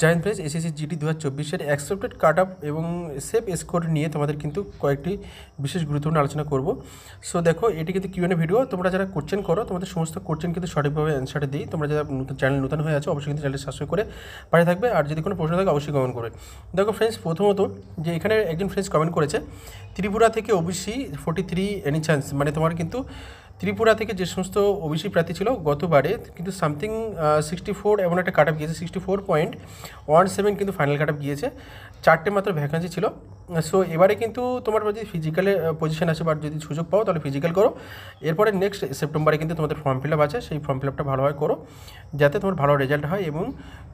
Joint friends SSC GD 2024-এর accepted cut off এবং safe score নিয়ে তোমাদের কিন্তু কয়েকটি বিশেষ গুরুত্বপূর্ণ আলোচনা করব। সো দেখো, এটি কিন্তু কিউএনএ ভিডিও। তোমরা যারা কোশ্চেন করো, তোমাদের সমস্ত কোশ্চেন কিন্তু সঠিকভাবে অ্যান্সারটা দিই। তোমরা যারা নতুন হয়ে আছো, অবশ্যই কিন্তু চ্যানেলটি সাবস্ক্রাইব করে পাশে থাকবে। আর যদি কোনো প্রশ্ন থাকে অবশ্যই কমেন্ট করবে। দেখো ফ্রেন্ডস, প্রথমত যে এখানে একজন ফ্রেন্ডস কমেন্ট করেছে, ত্রিপুরা থেকে ওবিসি 43 এনি চান্স, মানে তোমার কিন্তু ত্রিপুরা থেকে যে সমস্ত ওবিসি প্রার্থী ছিল গতবারে কিন্তু সামথিং 64 এমন একটা কাট অফ গিয়েছে, 64.17 কিন্তু ফাইনাল কাট অফ গিয়েছে। 4টে মাত্র ভ্যাকান্সি ছিল। সো এবারে কিন্তু তোমার যদি ফিজিক্যালে পজিশন আছে বা যদি সুযোগ পাও তাহলে ফিজিক্যাল করো। এরপরে নেক্সট সেপ্টেম্বরে কিন্তু তোমাদের ফর্ম ফিল আপ আছে, সেই ফর্ম ফিল আপটা ভালোভাবে করো যাতে তোমার ভালো রেজাল্ট হয় এবং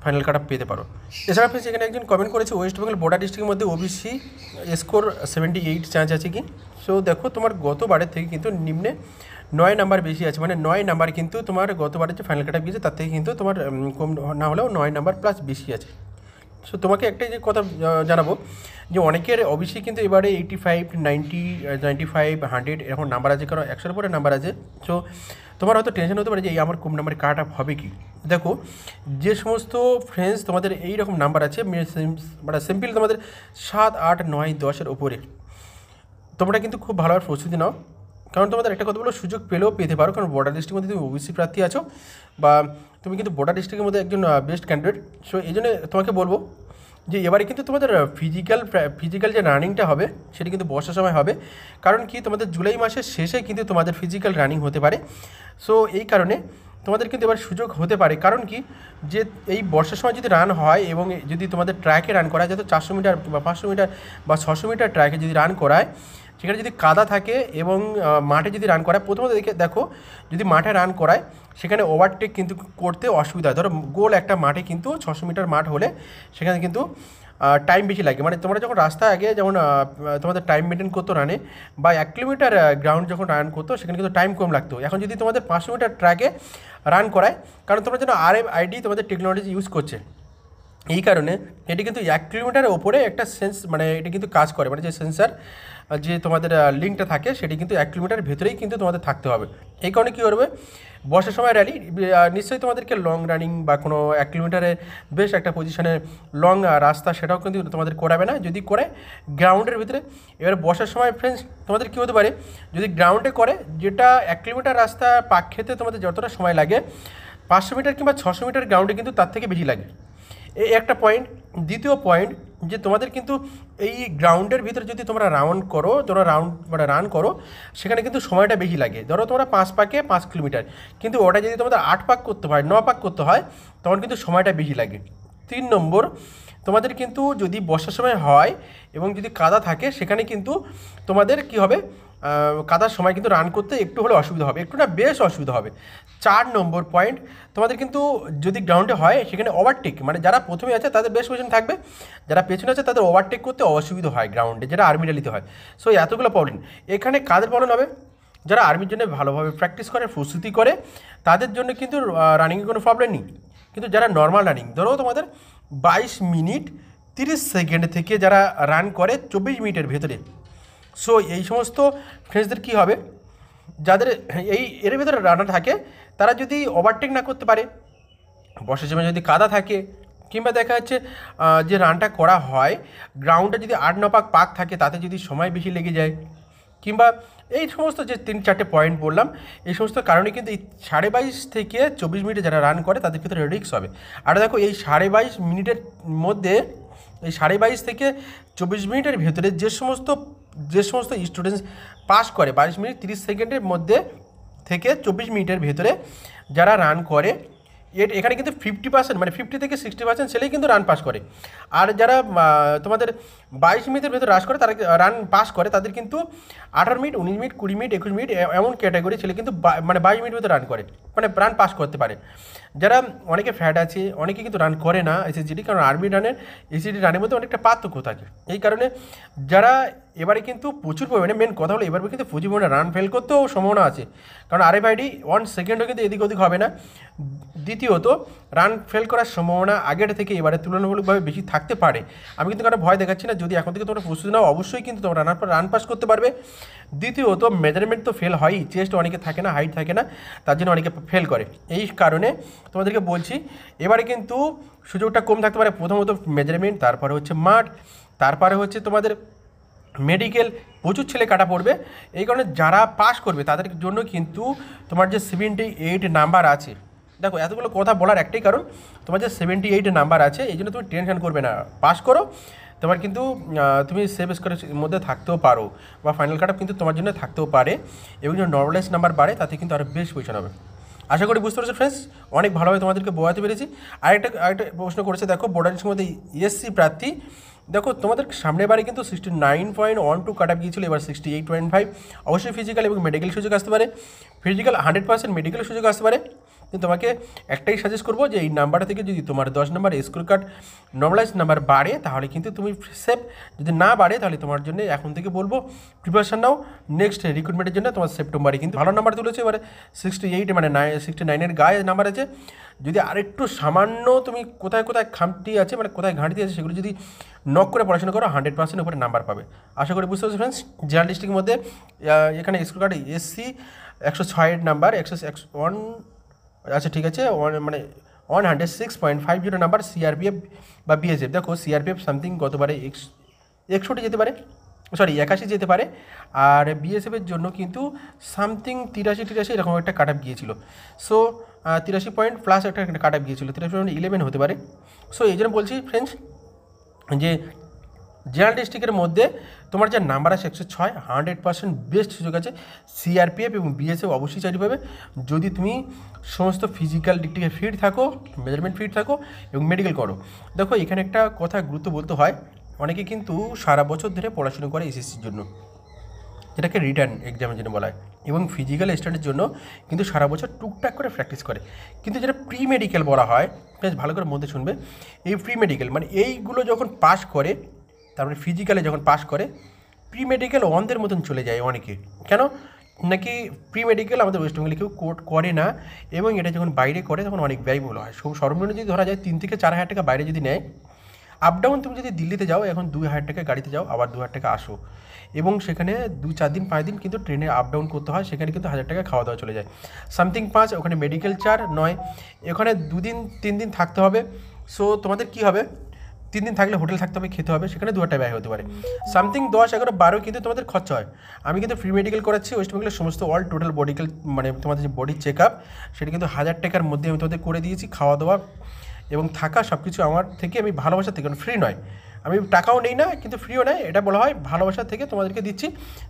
ফাইনাল কাট অফ পেতে পারো। এছাড়া ফ্রেন্ডস, এখানে একজন কমেন্ট করেছে, ওয়েস্ট বেঙ্গল বর্ডার ডিস্ট্রিক্টের মধ্যে ওবিসি স্কোর 78 চান্স আছে কি। সো দেখো, তোমার গতবারের থেকে কিন্তু নিম্নে 9 নাম্বার বেশি আছে, মানে 9 নাম্বার কিন্তু তোমার গতবারের যে ফাইনাল কাট অফ গিয়েছে তার থেকে কিন্তু তোমার কম না হলেও 9 নাম্বার প্লাস বেশি আছে। সো তোমাকে একটাই যে কথা জানাবো যে অনেকের অবশ্যই কিন্তু এবারে 85, 90, 95, 100 এরকম নাম্বার আছে, কারণ 100-এর উপরে নাম্বার আছে। সো তোমার হয়তো টেনশন হতে পারে যে এই আমার কম নাম্বারে কাট অফ হবে কি। দেখো, যে সমস্ত ফ্রেন্ডস তোমাদের এই রকম নাম্বার আছে, মানে সিম্পল তোমাদের 7, 8, 9, 10-এর ওপরে, তোমরা কিন্তু খুব ভালোভাবে প্রস্তুতি নাও। কারণ তোমাদের একটা কথা বলো, সুযোগ পেলেও পেতে পারো, কারণ বর্ডার ডিস্ট্রিক্টের মধ্যে তুমি ওবিসি প্রার্থী আছো বা তুমি কিন্তু বর্ডার ডিস্ট্রিক্টের মধ্যে একজন বেস্ট ক্যান্ডিডেট। সো এই জন্য তোমাকে বলবো যে এবারে কিন্তু তোমাদের ফিজিক্যাল যে রানিংটা হবে সেটা কিন্তু বর্ষার সময় হবে। কারণ কি, তোমাদের জুলাই মাসের শেষে কিন্তু তোমাদের ফিজিক্যাল রানিং হতে পারে। সো এই কারণে তোমাদের কিন্তু এবার সুযোগ হতে পারে। কারণ কি, যে এই বর্ষার সময় যদি রান হয় এবং যদি তোমাদের ট্র্যাকে রান করা যায়, তো 400 মিটার বা 500 মিটার বা 600 মিটার ট্র্যাকে যদি রান করায়, সেখানে যদি কাদা থাকে এবং মাঠে যদি রান করায়, প্রথমত দেখো যদি মাঠে রান করায় সেখানে ওভারটেক কিন্তু করতে অসুবিধা হয়। ধরো গোল একটা মাঠে কিন্তু 600 মিটার মাঠ হলে সেখানে কিন্তু টাইম বেশি লাগে। মানে তোমরা যখন রাস্তায় আগে যেমন তোমাদের টাইম মেনটেন করতো রানে, বা 1 কিলোমিটার গ্রাউন্ড যখন রান করতো সেখানে কিন্তু টাইম কম লাগতো। এখন যদি তোমাদের 500 মিটার ট্র্যাকে রান করায়, কারণ তোমরা যেন RFID তোমাদের টেকনোলজি ইউজ করছে, এই কারণে এটি কিন্তু 1 কিলোমিটারের ওপরে একটা মানে এটি কিন্তু কাজ করে, মানে যে সেন্সার যে তোমাদের লিঙ্কটা থাকে সেটি কিন্তু 1 কিলোমিটার ভেতরেই কিন্তু তোমাদের থাকতে হবে। এই কারণে কী করবে, বর্ষার সময় র্যালি নিশ্চয়ই তোমাদেরকে লং রানিং বা কোনো 1 কিলোমিটারের বেশ একটা পজিশনে লং রাস্তা সেটাও কিন্তু তোমাদের করাবে না, যদি করে গ্রাউন্ডের ভিতরে। এবার বর্ষার সময় ফ্রেন্ডস তোমাদের কী হতে পারে, যদি গ্রাউন্ডে করে, যেটা 1 কিলোমিটার রাস্তা পাক খেতে তোমাদের যতটা সময় লাগে, 500 মিটার কিংবা 600 মিটার গ্রাউন্ডে কিন্তু তার থেকে বেশি লাগে। এই একটা পয়েন্ট। দ্বিতীয় পয়েন্ট, যে তোমাদের কিন্তু এই গ্রাউন্ডের ভিতরে যদি তোমরা রান করো, সেখানে কিন্তু সময়টা বেশি লাগে। ধরো তোমরা 5 পাকে 5 কিলোমিটার, কিন্তু ওটা যদি তোমাদের 8 পাক করতে হয়, 9 পাক করতে হয়, তখন কিন্তু সময়টা বেশি লাগে। 3 নম্বর, তোমাদের কিন্তু যদি বর্ষার সময় হয় এবং যদি কাদা থাকে, সেখানে কিন্তু তোমাদের কি হবে, কাদার সময় কিন্তু রান করতে একটু হলে অসুবিধা হবে, একটু না বেশ অসুবিধা হবে। 4 নম্বর পয়েন্ট, তোমাদের কিন্তু যদি গ্রাউন্ডে হয় সেখানে ওভারটেক, মানে যারা প্রথমে আছে তাদের বেশ পজিশন থাকবে, যারা পেছনে আছে তাদের ওভারটেক করতে অসুবিধা হয় গ্রাউন্ডে, যেটা আর্মি র্যালিতে হয়। সো এতগুলো প্রবলেম। এখানে কাদের প্রবলেম হবে, যারা আর্মির জন্য ভালোভাবে প্র্যাকটিস করে, প্রস্তুতি করে, তাদের জন্য কিন্তু রানিংয়ে কোনো প্রবলেম নেই। কিন্তু যারা নর্মাল রানিং, ধরো তোমাদের 22 মিনিট 30 সেকেন্ড থেকে যারা রান করে 24 মিনিটের ভেতরে, সো এই সমস্ত ফ্রেন্ডসদের কী হবে, যাদের এর ভেতরে রানার থাকে, তারা যদি ওভারটেক না করতে পারে, বর্ষার সময় যদি কাদা থাকে, কিংবা দেখা যাচ্ছে যে রানটা করা হয় গ্রাউন্ডে যদি 8-9 পাক থাকে, তাতে যদি সময় বেশি লেগে যায়, কিংবা এই সমস্ত যে 3-4টে পয়েন্ট বললাম, এই সমস্ত কারণে কিন্তু এই 22.5 থেকে 24 মিনিটে যারা রান করে তাদের ক্ষেত্রে রিস্ক হবে। আর দেখো, এই 22.5 মিনিটের মধ্যে, এই 22.5 থেকে 24 মিনিটের ভেতরে যে সমস্ত স্টুডেন্টস পাস করে 22 মিনিট 30 সেকেন্ডের মধ্যে থেকে 24 মিনিটের ভেতরে যারা রান করে, এখানে কিন্তু 50%, মানে 50 থেকে 60% ছেলেই কিন্তু রান পাস করে। আর যারা তোমাদের 22 মিনিটের ভেতরে রান পাস করে, তাদের কিন্তু 18 মিনিট, 19 মিনিট, 20 মিনিট, 21 মিনিট এমন ক্যাটাগরি ছেলে কিন্তু মানে 22 মিনিটের ভেতরে রান করে, মানে রান পাস করতে পারে। যারা অনেকে ফ্যাট আছে, অনেকে কিন্তু রান করে না এসএসজিডি, কারণ আর্মি রানের এসএসজি রানের মধ্যে অনেকটা পার্থক্য থাকে। এই কারণে যারা এবারে কিন্তু প্রচুর পরিমাণে, মেন কথা হলো এবারে কিন্তু প্রচুর পরিমাণে রান ফেল করতেও সম্ভাবনা আছে, কারণ RFID 1 সেকেন্ডও কিন্তু এদিক ওদিক হবে না। দ্বিতীয়ত, রান ফেল করার সম্ভাবনা আগের থেকে এবারে তুলনামূলকভাবে বেশি থাকতে পারে। আমি কিন্তু কারো ভয় দেখাচ্ছি না, যদি এখন থেকে তোমরা প্রস্তুতি নাও অবশ্যই কিন্তু তোমরা রান পাস করতে পারবে। দ্বিতীয়ত মেজারমেন্ট তো ফেল হয়ই, চেস্ট অনেকে থাকে না, হাইট থাকে না, তার জন্য অনেকে ফেল করে। এই কারণে তোমাদেরকে বলছি এবারে কিন্তু সুযোগটা কম থাকতে পারে। প্রথমত মেজারমেন্ট, তারপরে হচ্ছে মাঠ, তারপরে হচ্ছে তোমাদের মেডিকেল, প্রচুর ছেলে কাটা পড়বে। এই কারণে যারা পাস করবে তাদের জন্য কিন্তু তোমার যে 78 নাম্বার আছে, দেখো এতগুলো কথা বলার একটাই কারণ, তোমার যে 78 নাম্বার আছে এই জন্য তুমি টেনশন করবে না, পাস করো, তোমার কিন্তু তুমি সেভ স্কোরের মধ্যে থাকতেও পারো, বা ফাইনাল কাট আপ কিন্তু তোমার জন্য থাকতেও পারে। এবং যদি নর্মালাইজ নাম্বার বাড়ে তাতে কিন্তু আরও বেশ পজিশন হবে। আশা করি বুঝতে পারছো ফ্রেন্ডস, অনেক ভালোভাবে তোমাদেরকে বোঝাতে পেরেছি। আরেকটা প্রশ্ন করেছে, দেখো বোর্ডারের মধ্যে এসসি প্রার্থী, দেখো তোমাদের সামনের বারে কিন্তু 69.12 কাট আপ গিয়েছিল, এবার 68.5। অবশ্যই ফিজিক্যাল এবং মেডিকেল সুযোগ আসতে পারে, ফিজিক্যাল 100%, মেডিকেল সুযোগ আসতে পারে। কিন্তু তোমাকে একটাই সাজেস্ট করবো যে এই নাম্বারটা থেকে যদি তোমার 10 number score card normalise number বাড়ে তাহলে কিন্তু তুমি সেফ, যদি না বাড়ে তাহলে তোমার জন্য এখন থেকে বলবো প্রিপারেশন নাও নেক্সট রিক্রুটমেন্টের জন্য। তোমার সেপ্টেম্বরে কিন্তু ভালো নাম্বার তুলেছে, এবারে 68 মানে 69-এর গায়ে নাম্বার আছে। যদি আরেকটু সামান্য তুমি কোথায় কোথায় খামতি আছে, মানে কোথায় ঘাঁটি আছে, সেগুলো যদি নক করে পড়াশোনা করো 100% উপরে নাম্বার পাবে। আশা করি বুঝতে পারছি ফ্রেন্ডস। জেনারেল ডিস্ট্রিক্টের মধ্যে এখানে স্কোর কার্ড এসসি 106 নাম্বার, 101, আচ্ছা ঠিক আছে, মানে 106.50 নাম্বার সিআরপিএফ বা বিএসএফ। দেখো সিআরপিএফ সামথিং গতবারে 61 যেতে পারে, সরি 81 যেতে পারে, আর বিএসএফের জন্য কিন্তু সামথিং 83 এরকম একটা কাট আপ গিয়েছিল। সো 83 পয়েন্ট প্লাস একটা কাট আপ গিয়েছিল, 83.11 হতে পারে। সো এই জন্য বলছি ফ্রেন্ডস যে জেনারেল ডিস্ট্রিক্টের মধ্যে তোমার যে নাম্বার আছে 106, 100% বেস্ট সুযোগ আছে। সিআরপিএফ এবং বিএসএফ অবশ্যই চাকরি পাবে যদি তুমি সমস্ত ফিজিক্যাল দিক থেকে ফিট থাকো, মেজারমেন্ট ফিট থাকো এবং মেডিকেল করো। দেখো এখানে একটা কথা গুরুত্ব বলতে হয়, অনেকে কিন্তু সারা বছর ধরে পড়াশোনা করে এসএসসির জন্য, যেটাকে রিটার্ন এক্সামের জন্য বলা হয়, এবং ফিজিক্যাল স্টাডির জন্য কিন্তু সারা বছর টুকটাক করে প্র্যাকটিস করে। কিন্তু যেটা প্রি মেডিকেল বলা হয়, বেশ ভালো করে মধ্যে শুনবে, এই প্রি মেডিকেল মানে এইগুলো যখন পাস করে, তারপরে ফিজিক্যালে যখন পাস করে, প্রি মেডিকেল অন্ধের মতন চলে যায় অনেকে। কেন নাকি প্রি মেডিকেল আমাদের ওয়েস্ট বেঙ্গলে কেউ করে না, এবং এটা যখন বাইরে করে তখন অনেক ব্যয়বহুল হয়। সর্বনিম্ন যদি ধরা যায় 3 থেকে 4 হাজার টাকা বাইরে যদি নেয়, আপ ডাউন তুমি যদি দিল্লিতে যাও এখন 2,000 টাকা গাড়িতে যাও, আবার 2,000 টাকা আসো, এবং সেখানে 2-4 দিন 5 দিন কিন্তু ট্রেনে আপ ডাউন করতে হয়, সেখানে কিন্তু 1,000 টাকা খাওয়া দাওয়া চলে যায়, সামথিং 5, ওখানে মেডিকেল 4, 9, এখানে 2 দিন 3 দিন থাকতে হবে। সো তোমাদের কী হবে, 3 দিন থাকলে হোটেল থাকতে হবে, খেতে হবে, সেখানে 2,000 টাকা ব্যয় হতে পারে, সামথিং 10, 11, 12 কিন্তু তোমাদের খরচা হয়। আমি কিন্তু ফ্রি মেডিকেল করাচ্ছি ওয়েস্ট বেঙ্গলের সমস্ত অল টোটাল বডিকেল, মানে তোমাদের যে বডি চেক আপ, সেটা কিন্তু 1,000 টাকার মধ্যে আমি তোমাদের করে দিয়েছি, খাওয়া দাওয়া এবং থাকা সব কিছু আমার থেকে, আমি ভালোবাসা থেকে, ফ্রি নয়, আমি টাকাও নেই না কিন্তু ফ্রিও নয়, এটা বলা হয় ভালোবাসা থেকে তোমাদেরকে দিচ্ছি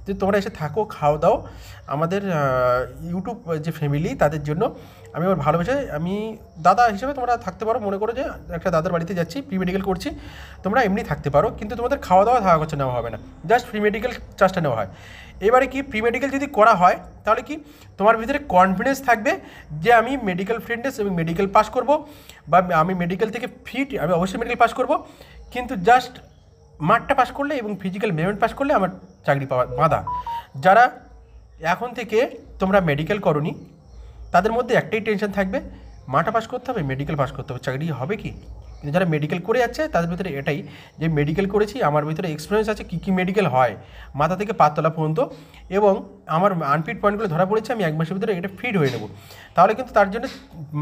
যে তোমরা এসে থাকো, খাও দাও। আমাদের ইউটিউব যে ফ্যামিলি তাদের জন্য আমি আমার ভালোবেসে, আমি দাদা হিসেবে তোমরা থাকতে পারো, মনে করো যে একটা দাদার বাড়িতে যাচ্ছি, প্রি মেডিকেল করছি, তোমরা এমনি থাকতে পারো, কিন্তু তোমাদের খাওয়া দাওয়া থাকা খরচা নেওয়া হবে না, জাস্ট প্রি মেডিকেল চার্জটা নেওয়া হয়। এবারে কি প্রি মেডিকেল যদি করা হয় তাহলে কি তোমার ভিতরে কনফিডেন্স থাকবে যে আমি মেডিকেল ফিটনেস এবং মেডিকেল পাস করব, বা আমি মেডিকেল থেকে ফিট, আমি অবশ্যই মেডিকেল পাস করব, কিন্তু জাস্ট মাঠটা পাস করলে এবং ফিজিক্যাল মেভমেন্ট পাস করলে আমার চাকরি পাওয়া বাঁধা। যারা এখন থেকে তোমরা মেডিকেল করোনি তাদের মধ্যে একটাই টেনশন থাকবে, মাঠটা পাস করতে হবে, মেডিকেল পাস করতে হবে, চাকরি হবে কি? কিন্তু যারা মেডিকেল করে যাচ্ছে তাদের ভিতরে এটাই যে মেডিকেল করেছি, আমার ভিতরে এক্সপিরিয়েন্স আছে কী কী মেডিকেল হয় মাথা থেকে পাতলা পর্যন্ত, এবং আমার আনফিট পয়েন্টগুলো ধরা পড়েছে, আমি 1 মাসের ভিতরে এটা ফিট হয়ে নেব, তাহলে কিন্তু তার জন্য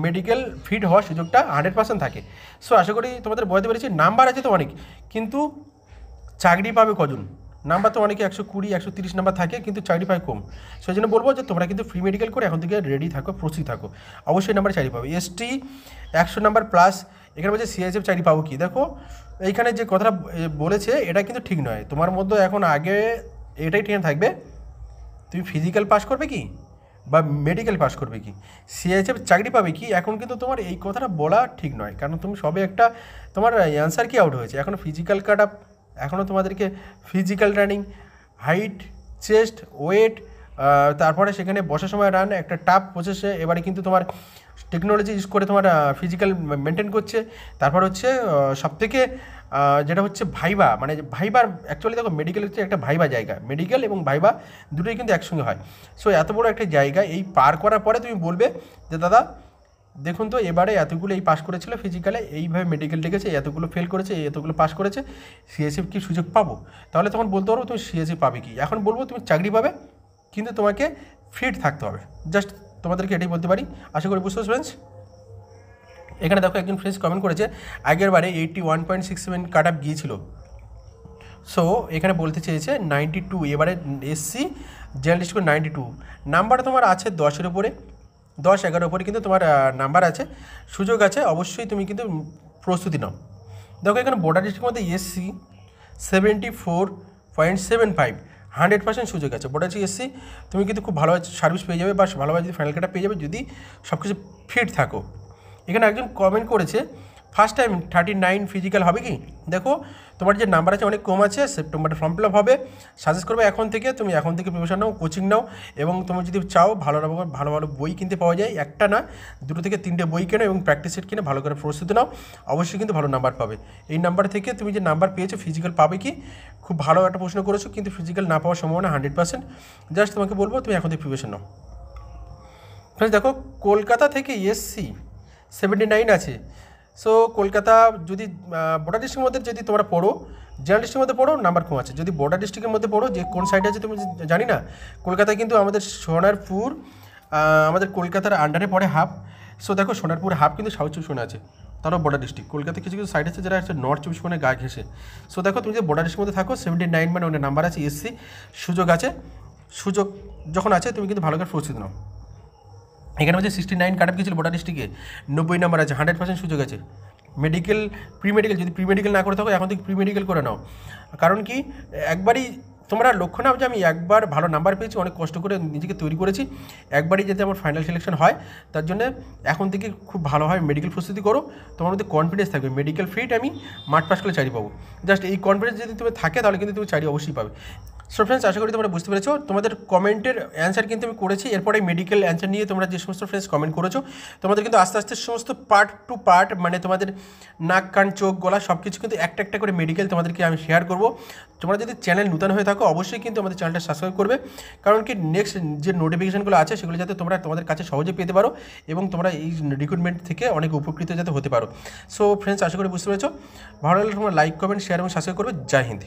মেডিকেল ফিট হওয়ার সুযোগটা 100% থাকে। সো আশা করি তোমাদের বোঝাতে পেরেছি। নাম্বার আছে তো অনেক, কিন্তু চাকরি পাবে কজন? নাম্বার তো অনেকে 120, 130 নাম্বার থাকে, কিন্তু চাকরি পায় কম। সেই জন্য বলবো যে তোমরা কিন্তু ফ্রি মেডিকেল করে এখন থেকে রেডি থাকো, প্রস্তুত থাকো, অবশ্যই নাম্বার চাকরি পাবে। এসটি 100 নাম্বার প্লাস, এখানে বলছে সিআইএসএফ চাকরি পাবো কি? দেখো এইখানে যে কথাটা বলেছে এটা কিন্তু ঠিক নয়, তোমার মধ্যে এখন আগে এটাই টেনে থাকবে তুমি ফিজিক্যাল পাস করবে কি বা মেডিকেল পাস করবে কি, সিআইএসএফ চাকরি পাবে কি, এখন কিন্তু তোমার এই কথাটা বলা ঠিক নয়, কারণ তুমি সবে একটা তোমার অ্যান্সার কি আউট হয়েছে, এখনও ফিজিক্যাল কাট আপ, এখনও তোমাদেরকে physical running, height, chest, weight, তারপরে সেখানে বসার সময় রান, একটা টাফ প্রসেসে এবারে কিন্তু তোমার টেকনোলজি ইউজ করে তোমার ফিজিক্যাল মেনটেন করছে। তারপর হচ্ছে সবথেকে যেটা হচ্ছে ভাইবা, মানে ভাইবার অ্যাকচুয়ালি দেখো মেডিকেল হচ্ছে একটা ভাইবা জায়গা, মেডিকেল এবং ভাইবা দুটোই কিন্তু একসঙ্গে হয়। সো এত বড় একটা জায়গা এই পার করার পরে তুমি বলবে যে দাদা দেখুন তো এবারে এতগুলো এই পাস করেছিল ফিজিক্যালে, এইভাবে মেডিকেল ডেকেছে, এতগুলো ফেল করেছে, এতগুলো পাস করেছে, সিএসএফ কি সুযোগ পাবো? তাহলে তখন বলতে পারবো তুমি সিএসএফ পাবে কি। এখন বলবো তুমি চাকরি পাবে, কিন্তু তোমাকে ফিট থাকতে হবে। জাস্ট তোমাদেরকে এটাই বলতে পারি। আশা করি বুঝতে পারছো ফ্রেন্ডস। এখানে দেখো একজন ফ্রেন্ডস কমেন্ট করেছে আগের বারে 81.67 কাট আপ গিয়েছিল। সো এখানে বলতে চেয়েছে 92, এবারে এসসি জেনারেল করে 92 নাম্বার তোমার আছে 10-এর উপরে, 10-11 উপরে কিন্তু তোমার নাম্বার আছে, সুযোগ আছে, অবশ্যই তুমি কিন্তু প্রস্তুতি নাও। দেখো এখানে বর্ডার ডিস্ট্রিক্টের মধ্যে এসসি 74.75 100% সুযোগ আছে। বর্ডার এসসি তুমি কিন্তু খুব ভালো সার্ভিস পেয়ে যাবে, বা ভালোভাবে যদি ফাইনাল কাটা পেয়ে যাবে যদি সব কিছু ফিট থাকো। এখানে একজন কমেন্ট করেছে ফার্স্ট টাইম 39 ফিজিক্যাল হবে কি। দেখো তোমার যে নাম্বার আছে অনেক কম আছে, সেপ্টেম্বরে ফর্ম ফিল আপ হবে। সাজেস্ট করবে এখন থেকে প্রিপারেশন নাও, কোচিং নাও, এবং তুমি যদি চাও ভালো ভালো বই কিনতে পাওয়া যায়, একটা না 2 থেকে 3টে বই কেনো এবং প্র্যাকটিস সেট কিনে ভালো করে প্রস্তুতি নাও, অবশ্যই কিন্তু ভালো নাম্বার পাবে। এই নাম্বার থেকে তুমি যে নাম্বার পেয়েছো ফিজিক্যাল পাবে কি, খুব ভালো একটা প্রশ্ন করেছো, কিন্তু ফিজিক্যাল না পাওয়ার সম্ভাবনা 100%। জাস্ট তোমাকে বলবো তুমি এখন থেকে প্রিপারেশন নাও। ফ্রেন্ডস দেখো কলকাতা থেকে এসসি 79 আছে। সো কলকাতা যদি বর্ডার ডিস্ট্রিক্টের মধ্যে যদি তোমরা পড়ো, জেনারেল ডিস্ট্রিক্টের মধ্যে পড়ো নাম্বার কম আছে। যদি বর্ডার ডিস্ট্রিক্টের মধ্যে পড়ো, যে কোন সাইডে আছে তুমি জানি না, কলকাতায় কিন্তু আমাদের সোনারপুর আমাদের কলকাতার আন্ডারে পড়ে হাফ। সো দেখো সোনারপুর হাফ কিন্তু সাউথ 24 পরগনা আছে, তারও বর্ডার ডিস্ট্রিক্ট। কলকাতা কিছু কিছু সাইড আছে যেটা হচ্ছে নর্থ 24 পরগনায় গা ঘেসে। সো দেখো তুমি যে বর্ডার ডিস্ট্রিক্টের মধ্যে থাকো 79 মানে অনেক নাম্বার আছে, এসসি সুযোগ আছে। সুযোগ যখন আছে তুমি কিন্তু ভালো করে প্রস্তুতি নাও। এখানে হচ্ছে 69 কাট আপ গিয়েছিল বর্ডার ডিস্ট্রিক্টে, 90 নাম্বার আছে, 100% সুযোগ আছে। মেডিকেল প্রি মেডিকেল যদি প্রি মেডিকেল না করে থাকো এখন থেকে প্রি মেডিকেল করে নাও। কারণ কি একবারই তোমরা লক্ষ্য নাও যে আমি একবার ভালো নাম্বার পেয়েছি, অনেক কষ্ট করে নিজেকে তৈরি করেছি, একবারই যাতে আমার ফাইনাল সিলেকশন হয়, তার জন্য এখন থেকে খুব ভালোভাবে মেডিকেল প্রস্তুতি করো। তোমার মধ্যে কনফিডেন্স থাকবে, মেডিকেল ফিট আমি মাঠ পাস করে চাকরি পাবো। জাস্ট এই কনফিডেন্স যদি তুমি থাকে তাহলে কিন্তু তুমি চাকরি অবশ্যই পাবে। সো ফ্রেন্ডস আশা করি তোমরা বুঝতে পেরেছো। তোমাদের কমেন্টের অ্যান্সার কিন্তু আমি করেছি, এরপরে মেডিকেল অ্যান্সার নিয়ে তোমরা যে সমস্ত ফ্রেন্ডস কমেন্ট করেছো, তোমাদের কিন্তু আস্তে আস্তে সমস্ত পার্ট টু পার্ট, মানে তোমাদের নাক কান চোখ গলা সব কিছু কিন্তু একটা একটা করে মেডিকেল তোমাদেরকে আমি শেয়ার করবো। তোমরা যদি চ্যানেল নতুন হয়ে থাকো অবশ্যই কিন্তু আমাদের চ্যানেলটা সাবস্ক্রাইব করবে, কারণ কি নেক্সট যে নোটিফিকেশানগুলো আছে সেগুলো যাতে তোমরা তোমাদের কাছে সহজে পেতে পারো, এবং তোমরা এই রিক্রুটমেন্ট থেকে অনেক উপকৃত যাতে হতে পারো। সো ফ্রেন্ডস আশা করি বুঝতে পেরেছো। ভালো লাগলে তোমরা লাইক কমেন্ট শেয়ার এবং সাবস্ক্রাইব করবে। জয় হিন্দ।